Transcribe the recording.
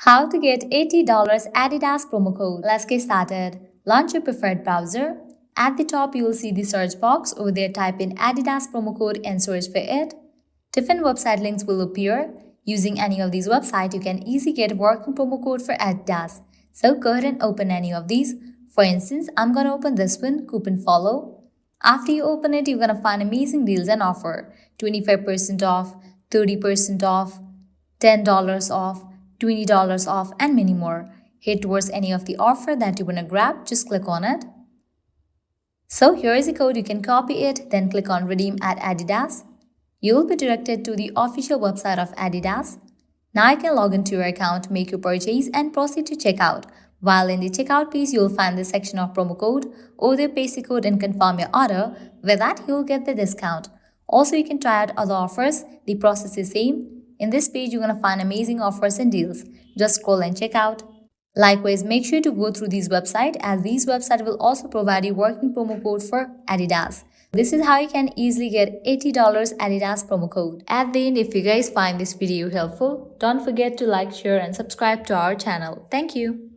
How to get $80 Adidas promo code. Let's get started. Launch your preferred browser. At the top, you will see the search box. Over there, type in Adidas promo code and search for it. Different website links will appear. Using any of these websites, you can easily get working promo code for Adidas. So go ahead and open any of these. For instance, I'm going to open this one, Coupon Follow. After you open it, you're going to find amazing deals and offer. 25% off, 30% off, $10 off, $20 off, and many more. Head towards any of the offer that you want to grab, just click on it. So here is the code, you can copy it, then click on redeem at Adidas. You will be directed to the official website of Adidas. Now you can log into your account, make your purchase and proceed to checkout. While in the checkout page, you will find the section of promo code. Over there, paste the code and confirm your order. With that, you will get the discount. Also, you can try out other offers. The process is same. In this page, you're going to find amazing offers and deals. Just scroll and check out. Likewise, make sure to go through these websites, as these websites will also provide you working promo code for Adidas. This is how you can easily get $80 Adidas promo code. At the end, if you guys find this video helpful, don't forget to like, share and subscribe to our channel. Thank you.